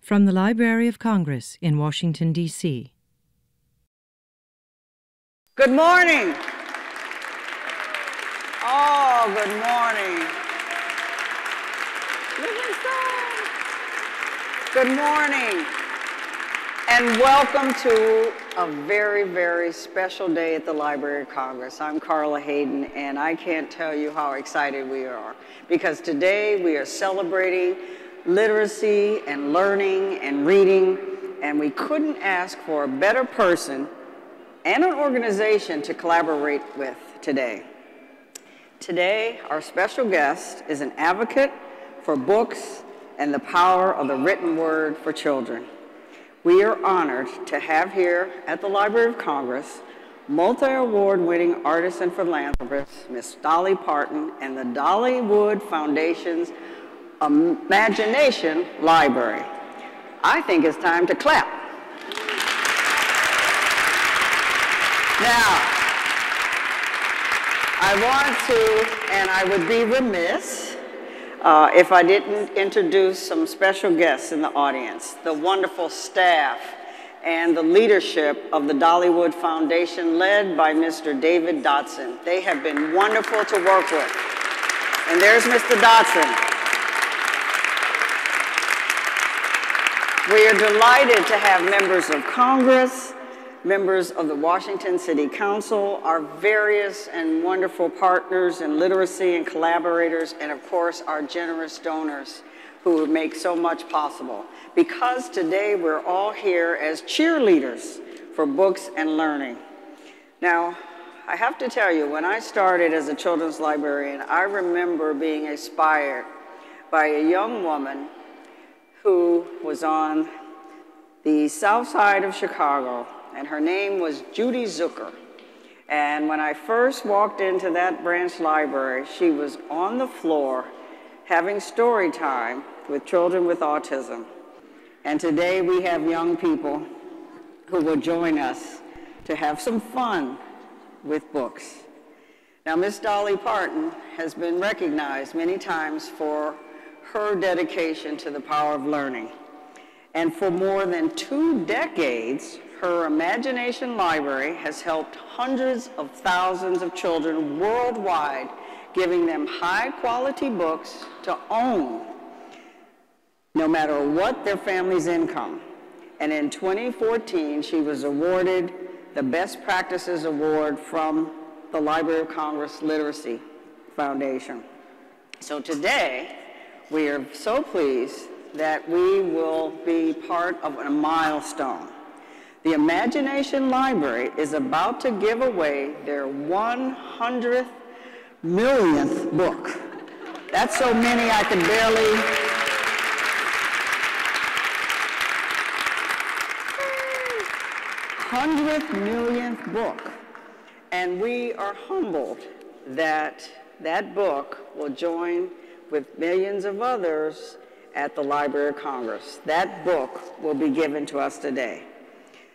From the Library of Congress in Washington, D.C. Good morning. Oh, good morning. Good morning. And welcome to a very, very special day at the Library of Congress. I'm Carla Hayden, and I can't tell you how excited we are, because today we are celebrating literacy and learning and reading, and we couldn't ask for a better person and an organization to collaborate with today. Today, our special guest is an advocate for books and the power of the written word for children. We are honored to have here at the Library of Congress multi-award winning artist and philanthropist, Miss Dolly Parton, and the Dollywood Foundation's Imagination Library. I think it's time to clap. Now, I want to, and I would be remiss if I didn't introduce some special guests in the audience, the wonderful staff and the leadership of the Dollywood Foundation, led by Mr. David Dotson. They have been wonderful to work with. And there's Mr. Dotson. We are delighted to have members of Congress, members of the Washington City Council, our various and wonderful partners in literacy and collaborators, and of course our generous donors who make so much possible. Because today we're all here as cheerleaders for books and learning. Now, I have to tell you, when I started as a children's librarian, I remember being inspired by a young woman who was on the south side of Chicago, and her name was Judy Zucker. And when I first walked into that branch library, she was on the floor having story time with children with autism. And today we have young people who will join us to have some fun with books. Now, Miss Dolly Parton has been recognized many times for her dedication to the power of learning. And for more than 2 decades, her Imagination Library has helped hundreds of thousands of children worldwide, giving them high-quality books to own, no matter what their family's income. And in 2014, she was awarded the Best Practices Award from the Library of Congress Literacy Foundation. So today, we are so pleased that we will be part of a milestone. The Imagination Library is about to give away their 100th millionth book. That's so many I can barely... 100th millionth book. And we are humbled that that book will join with millions of others at the Library of Congress. That book will be given to us today.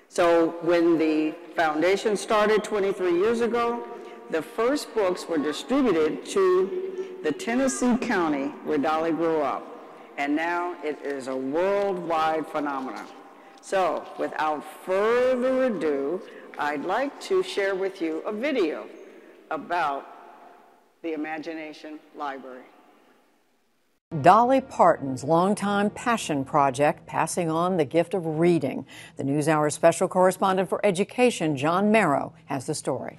So when the foundation started 23 years ago, the first books were distributed to the Tennessee county where Dolly grew up. And now it is a worldwide phenomenon. So without further ado, I'd like to share with you a video about the Imagination Library. Dolly Parton's longtime passion project, passing on the gift of reading. The NewsHour special correspondent for education, John Merrow, has the story.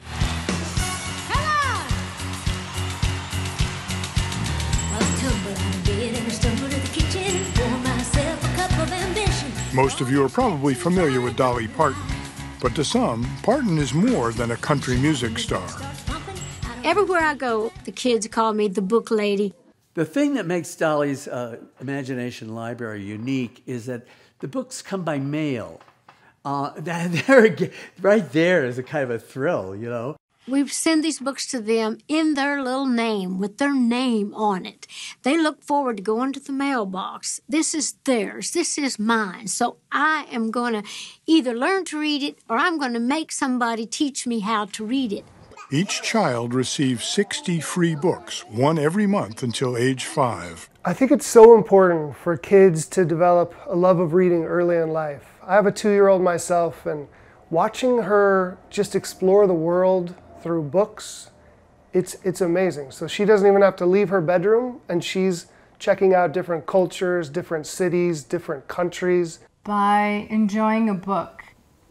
Most of you are probably familiar with Dolly Parton, but to some, Parton is more than a country music star. Everywhere I go, the kids call me the book lady. The thing that makes Dolly's Imagination Library unique is that the books come by mail. Right there is a kind of a thrill, you know. We send these books to them in their little name, with their name on it. They look forward to going to the mailbox. This is theirs. This is mine. So I am going to either learn to read it or I'm going to make somebody teach me how to read it. Each child receives 60 free books, one every month until age 5. I think it's so important for kids to develop a love of reading early in life. I have a 2-year-old myself, and watching her just explore the world through books, it's amazing. So she doesn't even have to leave her bedroom, and she's checking out different cultures, different cities, different countries. By enjoying a book,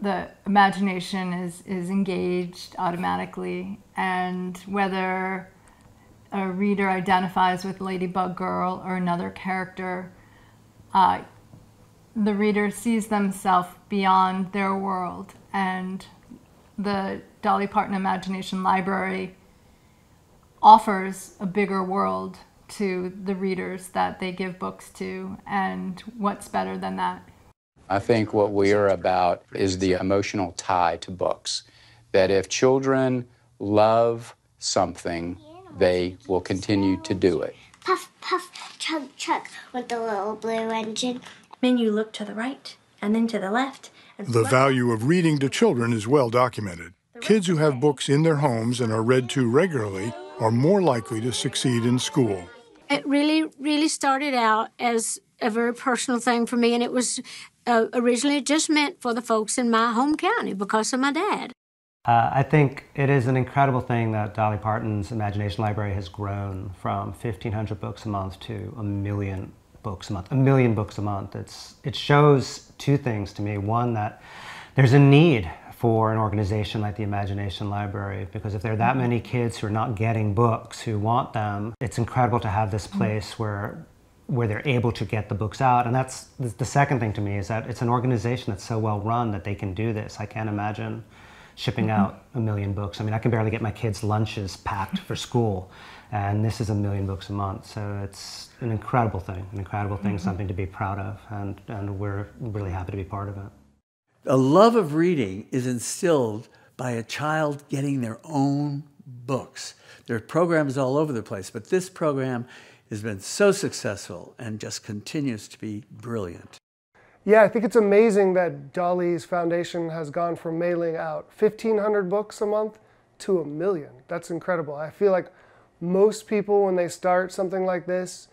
the imagination is engaged automatically, and whether a reader identifies with Ladybug Girl or another character, the reader sees themselves beyond their world, and the Dolly Parton Imagination Library offers a bigger world to the readers that they give books to, and what's better than that? I think what we are about is the emotional tie to books, that if children love something, they will continue to do it. Puff, puff, chug, chug with the little blue engine. Then you look to the right and then to the left. The value of reading to children is well documented. Kids who have books in their homes and are read to regularly are more likely to succeed in school. It really started out as a very personal thing for me, and it was originally just meant for the folks in my home county because of my dad. I think it is an incredible thing that Dolly Parton's Imagination Library has grown from 1,500 books a month to 1 million books a month. 1 million books a month. It shows two things to me. One, that there's a need for an organization like the Imagination Library, because if there are that many kids who are not getting books, who want them, it's incredible to have this place where they're able to get the books out. And that's the second thing to me, is that it's an organization that's so well run that they can do this. I can't imagine shipping out 1 million books. I mean, I can barely get my kids' lunches packed for school, and this is 1 million books a month. So it's an incredible thing, something to be proud of, and we're really happy to be part of it. A love of reading is instilled by a child getting their own books. There are programs all over the place, but this program has been so successful and just continues to be brilliant. Yeah, I think it's amazing that Dolly's foundation has gone from mailing out 1,500 books a month to 1 million. That's incredible. I feel like most people, when they start something like this,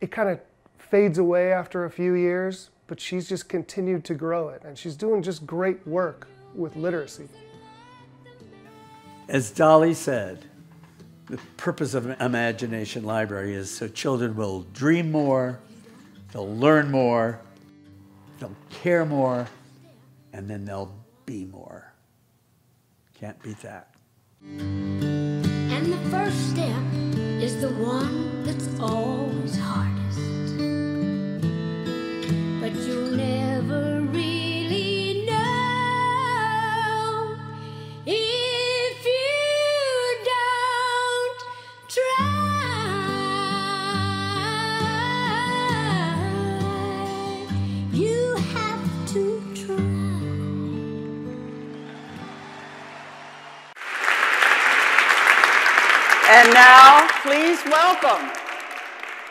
it kind of fades away after a few years, but she's just continued to grow it, and she's doing just great work with literacy. As Dolly said, the purpose of Imagination Library is so children will dream more, they'll learn more, they'll care more, and then they'll be more. Can't beat that. And the first step is the one that's always hardest. But you'll never really know if you don't try. You have to try. And now, please welcome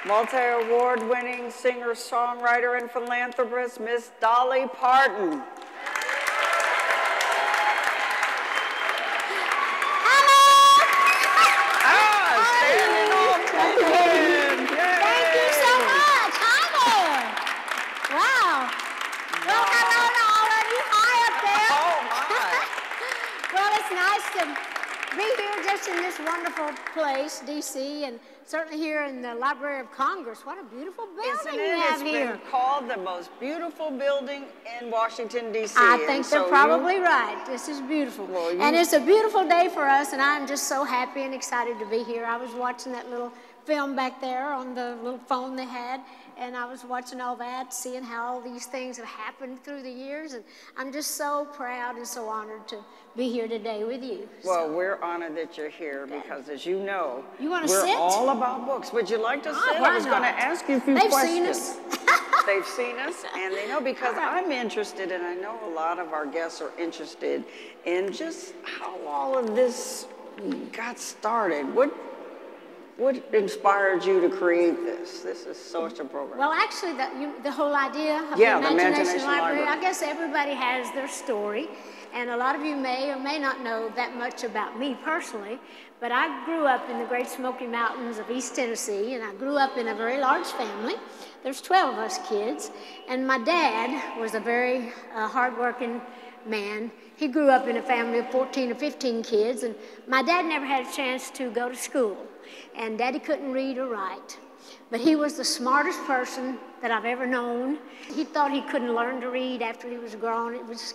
multi-award-winning singer, songwriter, and philanthropist, Miss Dolly Parton. Standing ovation. Thank you so much. Hi there. Wow. Well, hello to all of you. Hi up there. Oh, my. Well, it's nice to be here just in this wonderful place, D.C., and certainly here in the Library of Congress. What a beautiful building we have here. It's been called the most beautiful building in Washington, D.C. I think they're probably right. This is beautiful. And it's a beautiful day for us, and I'm just so happy and excited to be here. I was watching that little film back there on the little phone they had, and I was watching all that, seeing how all these things have happened through the years, and I'm just so proud and so honored to be here today with you. Well, we're honored that you're here because, as you know, we're sit? All about books. Would you like to sit? I was going to ask you a few questions. Seen us. They've seen us, and they know, because I'm interested, and I know a lot of our guests are interested in just how all of this got started. What inspired you to create this? This is such a program. Well, actually, the whole idea of the the Imagination Library, Library, I guess everybody has their story. And a lot of you may or may not know that much about me personally, but I grew up in the Great Smoky Mountains of East Tennessee, and I grew up in a very large family. There's 12 of us kids, and my dad was a very hardworking man. He grew up in a family of 14 or 15 kids, and my dad never had a chance to go to school, and Daddy couldn't read or write. But he was the smartest person that I've ever known. He thought he couldn't learn to read after he was grown. It was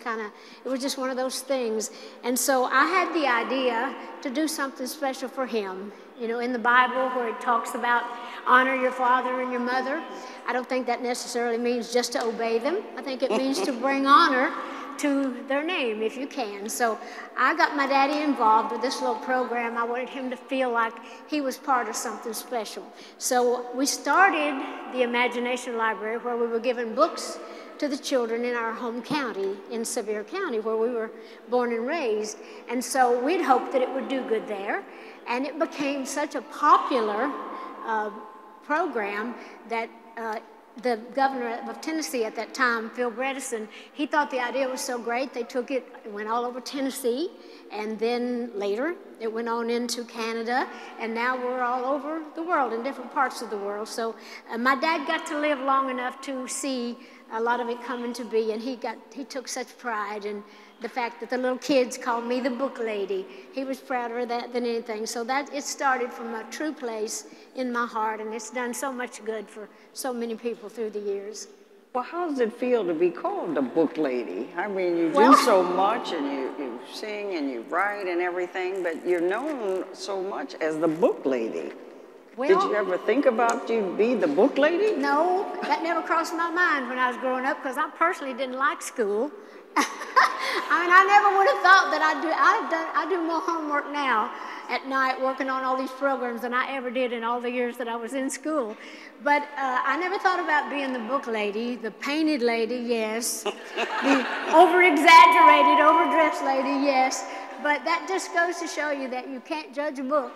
just one of those things. And so I had the idea to do something special for him. You know, in the Bible where it talks about honor your father and your mother, I don't think that necessarily means just to obey them. I think it means to bring honor to their name if you can. So I got my daddy involved with this little program. I wanted him to feel like he was part of something special. So we started the Imagination Library where we were giving books to the children in our home county, in Sevier County, where we were born and raised. And so we'd hoped that it would do good there. And it became such a popular program that the governor of Tennessee at that time, Phil Bredesen, he thought the idea was so great, they took it, went all over Tennessee, and then later it went on into Canada, and now we're all over the world, in different parts of the world. So my dad got to live long enough to see a lot of it coming to be, and he took such pride in the fact that the little kids called me the book lady. He was prouder of that than anything. So that it started from a true place in my heart, and it's done so much good for so many people through the years. Well, how does it feel to be called the book lady? I mean, you do so much, and you sing and you write and everything, but you're known so much as the book lady. Well, did you ever think about you'd be the book lady? No, that never crossed my mind when I was growing up, because I personally didn't like school. I mean, I never would have thought that I do more homework now at night working on all these programs than I ever did in all the years that I was in school. But I never thought about being the book lady, the painted lady, yes. The over-exaggerated, overdressed lady, yes. But that just goes to show you that you can't judge a book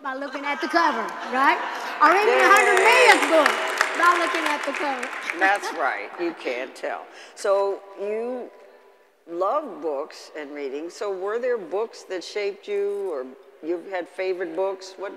by looking at the cover, right? Or even the 100 millionth book by looking at the cover. That's right, you can't tell. So you love books and reading. So were there books that shaped you, or you've had favorite books? What?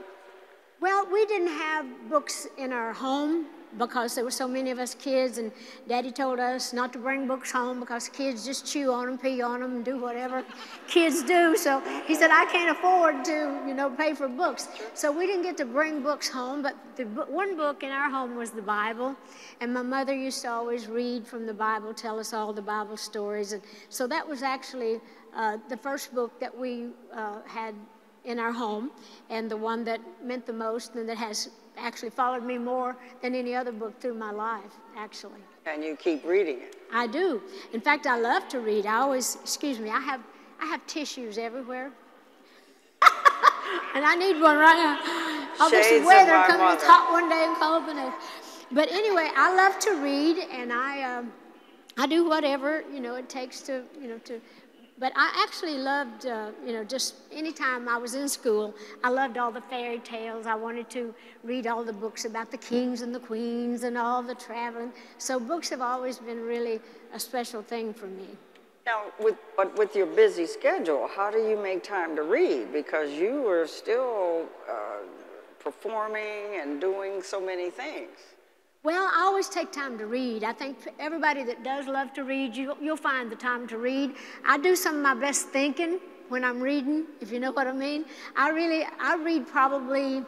Well, we didn't have books in our home because there were so many of us kids, and Daddy told us not to bring books home because kids just chew on them, pee on them, and do whatever kids do. So he said, I can't afford to, you know, pay for books. So we didn't get to bring books home, but the one book in our home was the Bible, and my mother used to always read from the Bible, tell us all the Bible stories, and so that was actually the first book that we had in our home, and the one that meant the most, and that has actually followed me more than any other book through my life, actually. And you keep reading it? I do. In fact, I love to read. I always, I have tissues everywhere. And I need one right now. All this weather coming, it's hot one day and cold the next. But anyway, I love to read, and I do whatever, you know, it takes to, you know, but I actually loved, you know, just anytime I was in school, I loved all the fairy tales. I wanted to read all the books about the kings and the queens and all the traveling. So books have always been really a special thing for me. Now, with your busy schedule, how do you make time to read? Because you are still performing and doing so many things. Well, I always take time to read. I think for everybody that does love to read, you'll find the time to read. I do some of my best thinking when I'm reading, if you know what I mean. I read probably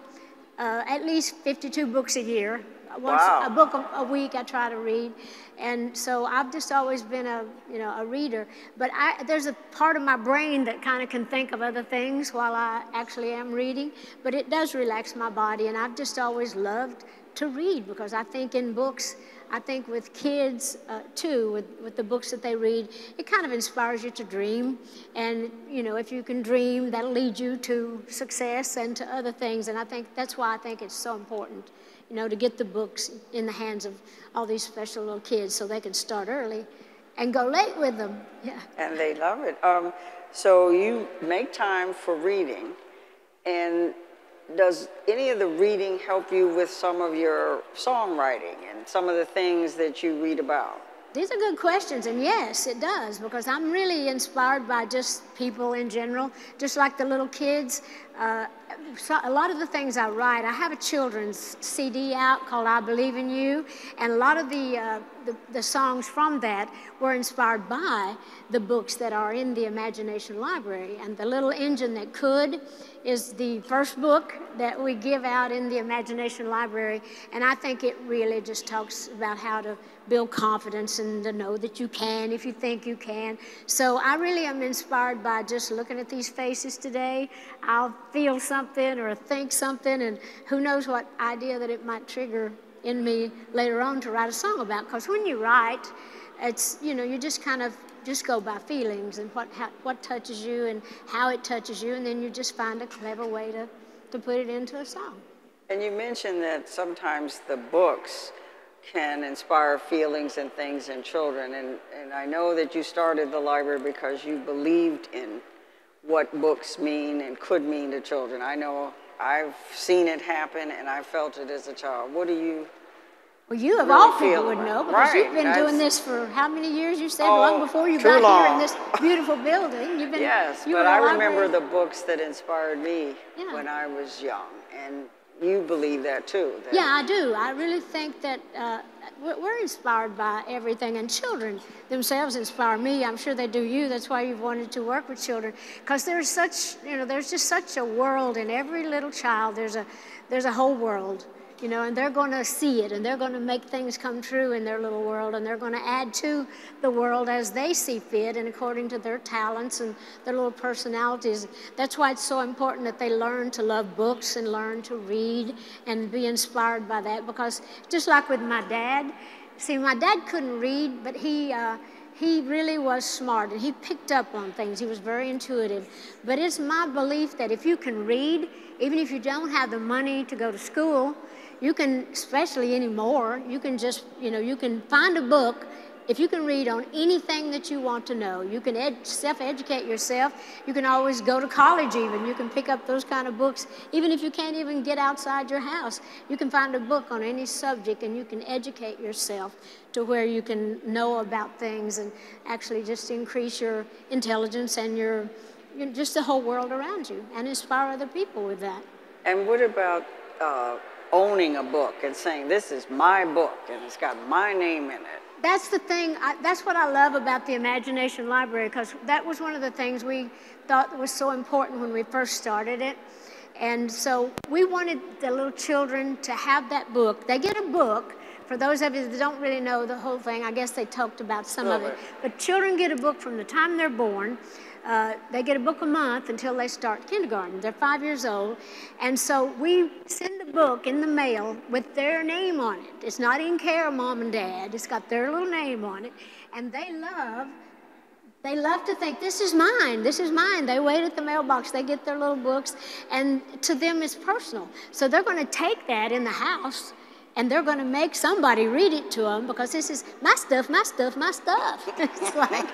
at least 52 books a year. Wow. A book a week I try to read. And so I've just always been a reader. But there's a part of my brain that kind of can think of other things while I actually am reading. But it does relax my body, and I've just always loved to read, because I think in books, I think with kids too, with the books that they read, it kind of inspires you to dream. And, you know, if you can dream, that'll lead you to success and to other things. And I think that's why I think it's so important, you know, to get the books in the hands of all these special little kids so they can start early and go late with them. Yeah. And they love it. So you make time for reading, and does any of the reading help you with some of your songwriting and some of the things that you read about? These are good questions, and yes, it does, because I'm really inspired by just people in general, just like the little kids. So a lot of the things I write, I have a children's CD out called I Believe in You, and a lot of the songs from that were inspired by the books that are in the Imagination Library. And The Little Engine That Could is the first book that we give out in the Imagination Library, and I think it really just talks about how to build confidence and to know that you can if you think you can. So I really am inspired by just looking at these faces today. I'll feel something or think something, and who knows what idea that it might trigger in me later on to write a song about. Because when you write, it's, you know, you just kind of just go by feelings and what touches you and how it touches you, and then you just find a clever way to put it into a song. And you mentioned that sometimes the books can inspire feelings and things in children, and I know that you started the library because you believed in what books mean and could mean to children. I know I've seen it happen, and I felt it as a child. What do you? Well, you of really all people would about? know, because Right, you've been doing this for how many years? You said long before you too got long. here in this beautiful building. You've been, yes, you but were I a remember library- the books that inspired me when I was young, and you believe that too. That Yeah, I do. I really think that we're inspired by everything, and children themselves inspire me. I'm sure they do you. That's why you've wanted to work with children, because there's such, you know, there's just such a world in every little child. There's a whole world, you know, and they're going to see it, and they're going to make things come true in their little world, and they're going to add to the world as they see fit and according to their talents and their little personalities. That's why it's so important that they learn to love books and learn to read and be inspired by that, because just like with my dad, see, my dad couldn't read, but he really was smart, and he picked up on things. He was very intuitive. But it's my belief that if you can read, even if you don't have the money to go to school, you can, especially anymore, you can just, you know, you can find a book. If you can read on anything that you want to know, you can self-educate yourself. You can always go to college even. You can pick up those kind of books. Even if you can't even get outside your house, you can find a book on any subject, and you can educate yourself to where you can know about things and actually just increase your intelligence and your, you know, just the whole world around you, and inspire other people with that. And what about owning a book and saying, this is my book and it's got my name in it? That's the thing, that's what I love about the Imagination Library, because that was one of the things we thought was so important when we first started it. And so we wanted the little children to have that book. They get a book. For those of you that don't really know the whole thing, I guess they talked about some of it. But children get a book from the time they're born. They get a book a month until they start kindergarten. They're 5 years old. And so we send the book in the mail with their name on it. It's not in care of mom and dad. It's got their little name on it. And they love to think, this is mine, this is mine. They wait at the mailbox, they get their little books, and to them it's personal. So they're going to take that in the house, and they're going to make somebody read it to them, because this is my stuff, my stuff, my stuff. It's like,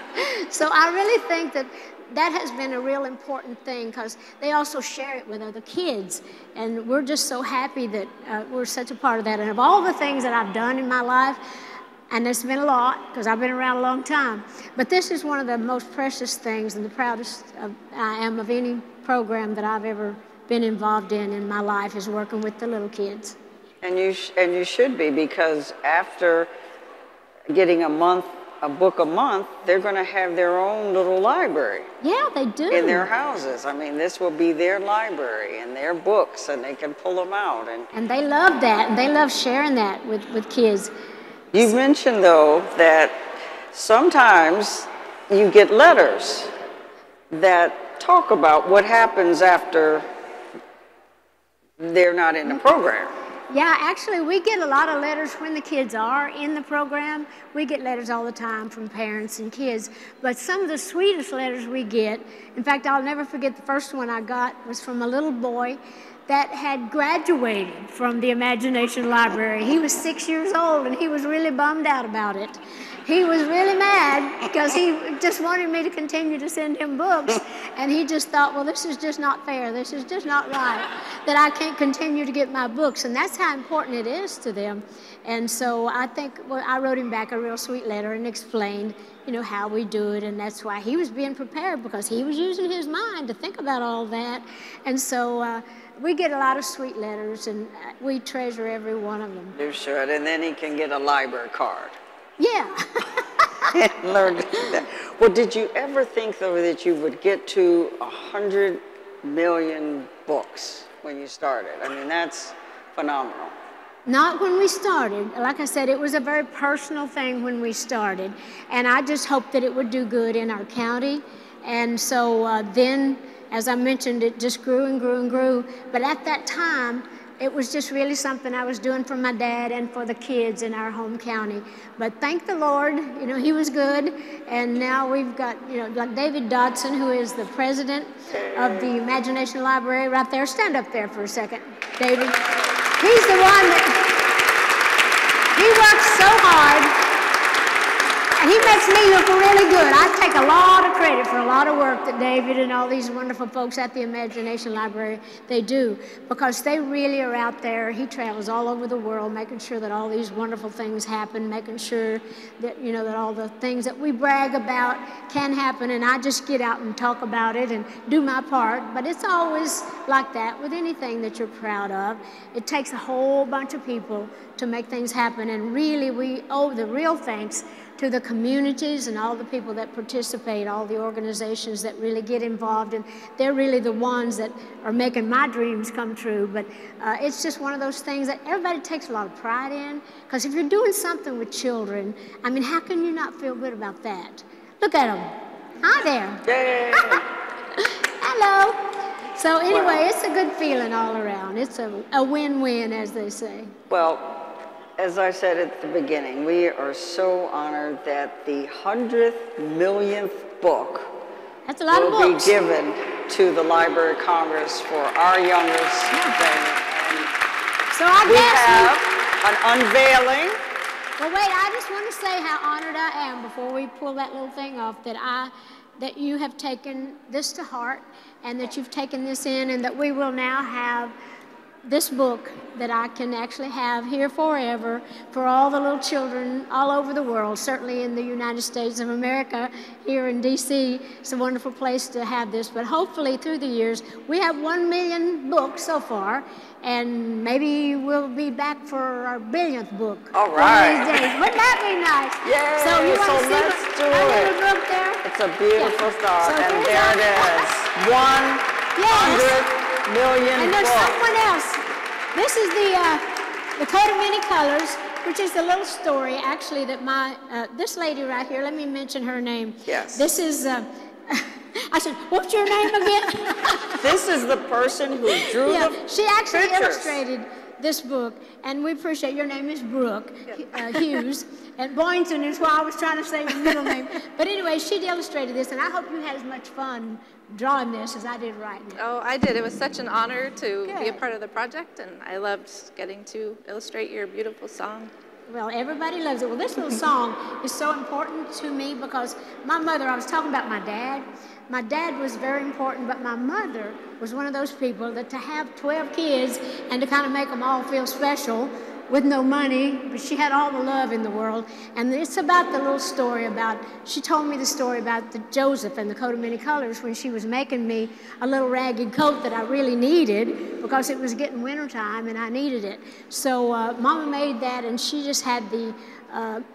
so I really think that has been a real important thing, because they also share it with other kids. And we're just so happy that we're such a part of that. And of all the things that I've done in my life, and it's been a lot, because I've been around a long time, but this is one of the most precious things and the proudest I am of any program that I've ever been involved in my life, is working with the little kids. And you should be, because after getting a book a month, they're going to have their own little library. Yeah, they do. In their houses. I mean, this will be their library and their books, and they can pull them out. And they love that, and they love sharing that with kids. You mentioned, though, that sometimes you get letters that talk about what happens after they're not in the program. Yeah, actually, we get a lot of letters when the kids are in the program. We get letters all the time from parents and kids. But some of the sweetest letters we get, in fact, I'll never forget the first one I got was from a little boy that had graduated from the Imagination Library. He was 6 years old, and he was really bummed out about it. He was really mad because he just wanted me to continue to send him books, and he just thought, well, this is just not fair. This is just not right that I can't continue to get my books, and that's how important it is to them. And so I think, well, I wrote him back a real sweet letter and explained, you know, how we do it, and that's why he was being prepared, because he was using his mind to think about all that. And so we get a lot of sweet letters, and we treasure every one of them. You should, and then he can get a library card. Yeah. Learn to do that. Well, did you ever think, though, that you would get to 100 million books when you started? I mean, that's phenomenal. Not when we started. Like I said, it was a very personal thing when we started, and I just hoped that it would do good in our county. And so then, as I mentioned, it just grew and grew and grew. But at that time, it was just really something I was doing for my dad and for the kids in our home county. But thank the Lord, you know, he was good. And now we've got, you know, like David Dodson, who is the president of the Imagination Library right there. Stand up there for a second, David. He's the one that, he works so hard. And he makes me look really good. I take a lot of credit for a lot of work that David and all these wonderful folks at the Imagination Library, they do, because they really are out there. He travels all over the world making sure that all these wonderful things happen, making sure that, you know, that all the things that we brag about can happen, and I just get out and talk about it and do my part. But it's always like that with anything that you're proud of. It takes a whole bunch of people to make things happen, and really we owe the real thanks to the communities and all the people that participate, all the organizations that really get involved, and they're really the ones that are making my dreams come true. But it's just one of those things that everybody takes a lot of pride in, because if you're doing something with children, I mean, how can you not feel good about that? Look at them. Hi there. Yay. Hello. So anyway, it's a good feeling all around. It's a win-win, as they say. Well, as I said at the beginning, we are so honored that the 100th millionth book That's a lot of will books. be given to the Library of Congress for our youngest thing. So I We guess have an unveiling. Well, wait, I just want to say how honored I am before we pull that little thing off, that you have taken this to heart, and that you've taken this in, and that we will now have this book that I can actually have here forever for all the little children all over the world, certainly in the United States of America, here in D.C. It's a wonderful place to have this, but hopefully through the years, we have 1 million books so far, and maybe we'll be back for our billionth book. All right. One of these days. Wouldn't that be nice? Yay, So you want to see let's do our it. little book there? It's a beautiful start, So and here's there it our- is. 100 million And there's books. someone else. This is the Coat of Many Colors, which is the little story, actually, that this lady right here, let me mention her name. Yes. This is, I said, what's your name again? This is the person who drew Yeah, the she actually pictures. illustrated this book, and we appreciate, your name is Brooke Hughes, and Boynton is why I was trying to say your middle name. But anyway, she illustrated this, and I hope you had as much fun drawing this as I did writing it. Oh, I did. It was such an honor to be a Good. part of the project, and I loved getting to illustrate your beautiful song. Well, everybody loves it. Well, this little song is so important to me because my mother, I was talking about my dad. My dad was very important, but my mother was one of those people that to have 12 kids and to kind of make them all feel special with no money, but she had all the love in the world. And it's about the little story about, she told me the story about the Joseph and the Coat of Many Colors when she was making me a little ragged coat that I really needed because it was getting wintertime and I needed it. So Mama made that, and she just had the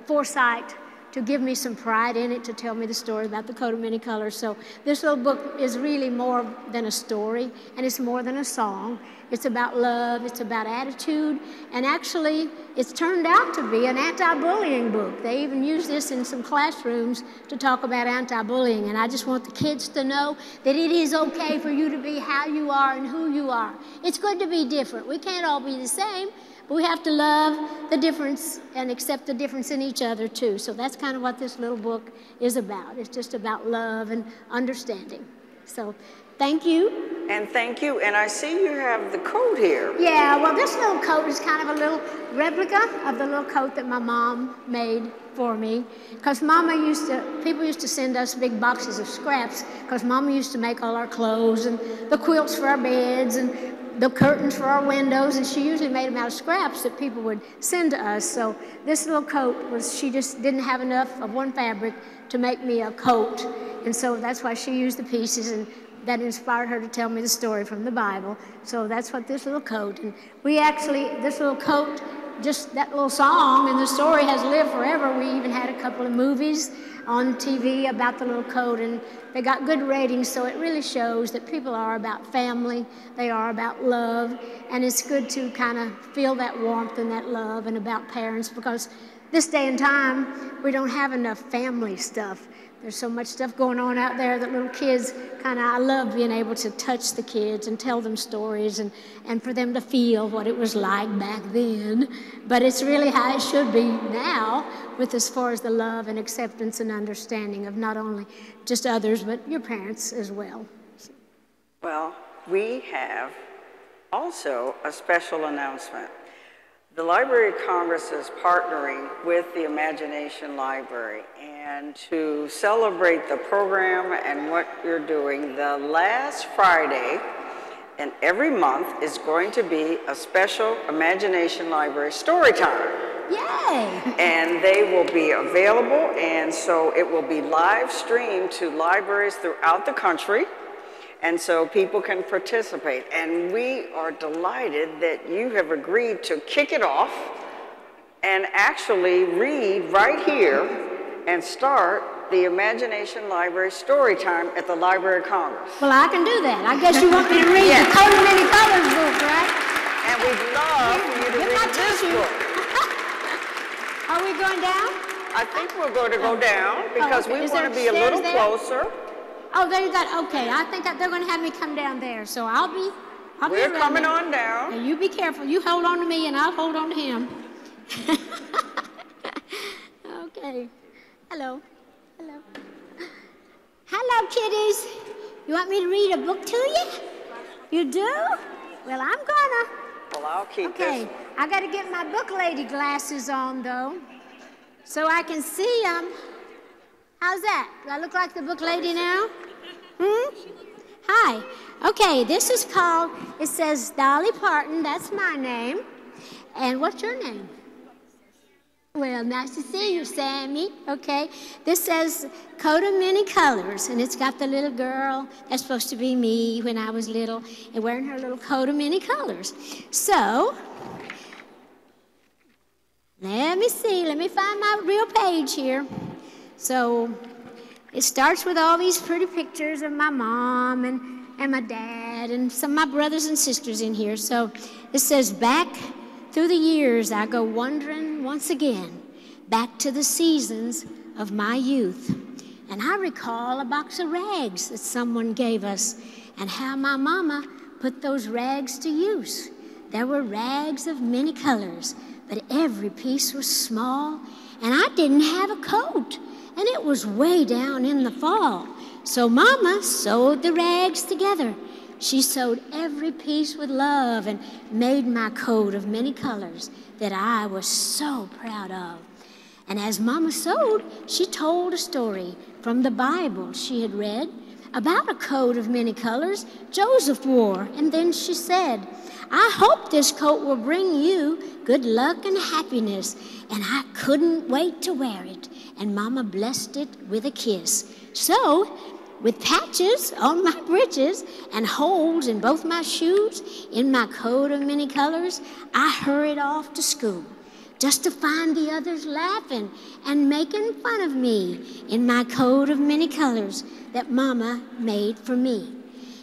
foresight to give me some pride in it, to tell me the story about the Coat of Many Colors. So this little book is really more than a story, and it's more than a song. It's about love, it's about attitude, and actually it's turned out to be an anti-bullying book. They even use this in some classrooms to talk about anti-bullying, and I just want the kids to know that it is okay for you to be how you are and who you are. It's good to be different. We can't all be the same, but we have to love the difference and accept the difference in each other too. So that's kind of what this little book is about. It's just about love and understanding. So Thank you. And thank you. And I see you have the coat here. Yeah, well, this little coat is kind of a little replica of the little coat that my mom made for me. Because people used to send us big boxes of scraps, because Mama used to make all our clothes and the quilts for our beds and the curtains for our windows, and she usually made them out of scraps that people would send to us. So this little coat she just didn't have enough of one fabric to make me a coat. And so that's why she used the pieces, and that inspired her to tell me the story from the Bible. So that's what this little coat, and this little coat, just that little song and the story has lived forever. We even had a couple of movies on TV about the little coat, and they got good ratings, so it really shows that people are about family, they are about love, and it's good to kind of feel that warmth and that love, and about parents, because this day and time, we don't have enough family stuff. There's so much stuff going on out there that little kids I love being able to touch the kids and tell them stories and for them to feel what it was like back then. But it's really how it should be now, with as far as the love and acceptance and understanding of not only just others, but your parents as well. Well, we have also a special announcement. The Library of Congress is partnering with the Imagination Library, and to celebrate the program and what you're doing, the last Friday in every month is going to be a special Imagination Library story time. Yay! And they will be available, and so it will be live streamed to libraries throughout the country. And so people can participate. And we are delighted that you have agreed to kick it off and actually read right here and start the Imagination Library story time at the Library of Congress. Well, I can do that. I guess you want me to read the Coat of Many Colors book, right? And we'd love for you to read this book. Are we going down? I think we're going to go down because we want to be a little closer. Oh, there you go. Okay, I think they're going to have me come down there, so I'll be We're coming on down. And you be careful. You hold on to me, and I'll hold on to him. Okay. Hello. Hello. Hello, kiddies. You want me to read a book to you? You do? Well, I'm gonna. Well, I'll keep this. Okay. I got to get my book lady glasses on, though, so I can see them. How's that? Do I look like the book lady now? Hi. Okay, this is called, it says Dolly Parton, that's my name. And what's your name? Well, nice to see you, Sammy. Okay, this says Coat of Many Colors, and it's got the little girl that's supposed to be me when I was little and wearing her little coat of many colors. So, let me see, let me find my real page here. So it starts with all these pretty pictures of my mom and my dad and some of my brothers and sisters in here. So it says, back through the years I go wandering once again, back to the seasons of my youth. And I recall a box of rags that someone gave us and how my mama put those rags to use. There were rags of many colors, but every piece was small, and I didn't have a coat. And it was way down in the fall. So Mama sewed the rags together. She sewed every piece with love and made my coat of many colors that I was so proud of. And as Mama sewed, she told a story from the Bible she had read about a coat of many colors Joseph wore. And then she said, I hope this coat will bring you good luck and happiness. And I couldn't wait to wear it. And Mama blessed it with a kiss. So, with patches on my breeches and holes in both my shoes, in my coat of many colors, I hurried off to school just to find the others laughing and making fun of me in my coat of many colors that Mama made for me.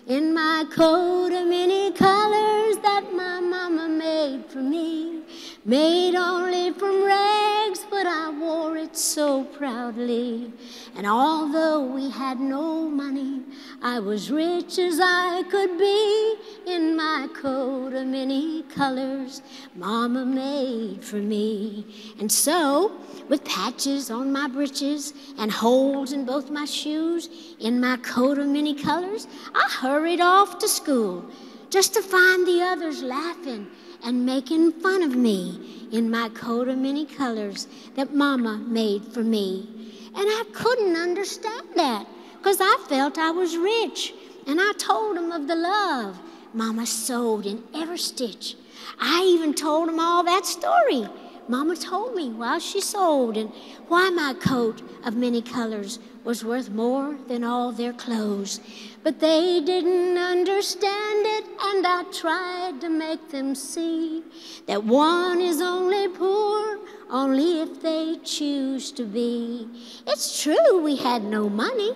In my coat of many colors that my mama made for me, made only from rags, but I wore it so proudly. And although we had no money, I was rich as I could be in my coat of many colors Mama made for me. And so, with patches on my breeches and holes in both my shoes, in my coat of many colors, I hurried hurried off to school just to find the others laughing and making fun of me in my coat of many colors that Mama made for me. And I couldn't understand that, because I felt I was rich, and I told them of the love Mama sewed in every stitch. I even told them all that story Mama told me while she sewed, and why my coat of many colors was worth more than all their clothes. But they didn't understand it, and I tried to make them see that one is only poor only if they choose to be. It's true we had no money,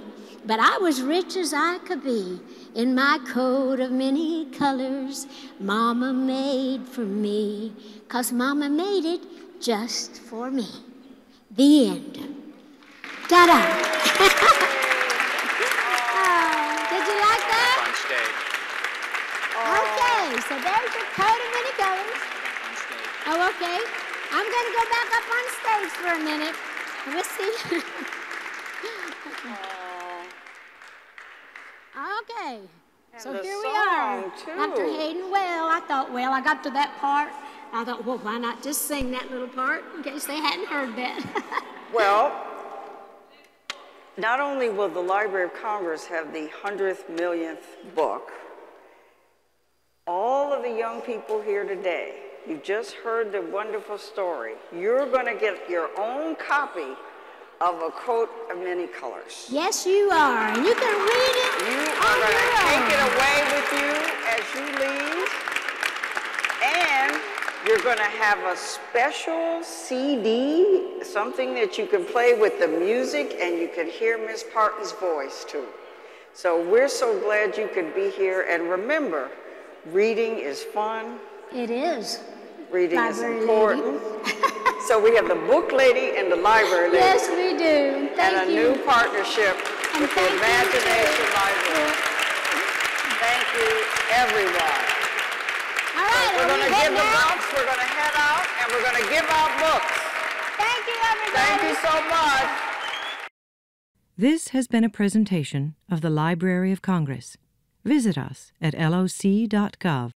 but I was rich as I could be in my coat of many colors Mama made for me, 'cause Mama made it just for me. The end. Ta-da! Did you like that? On stage. Okay, so there's your coat of many colors. On stage. Oh, okay. I'm going to go back up on stage for a minute. Let's see. Okay, so here we are. Dr. Hayden, well, I got to that part. I thought, well, why not just sing that little part in case they hadn't heard that? Well, not only will the Library of Congress have the 100th millionth book, all of the young people here today, you just heard the wonderful story. You're going to get your own copy of A Coat of Many Colors. Yes, you are. And you can read it. You are going to take it away with you as you leave. And you're going to have a special CD, something that you can play with the music, and you can hear Miss Parton's voice too. So we're so glad you could be here. And remember, reading is fun. It is. Reading is important. So we have the book lady and the library lady. Yes, we do. Thank and a you. new partnership with the Imagination Library. Thank you, everyone. All right, we're going to give the out? books, we're going to head out, and we're going to give out books. Thank you, everybody. Thank you so much. This has been a presentation of the Library of Congress. Visit us at loc.gov.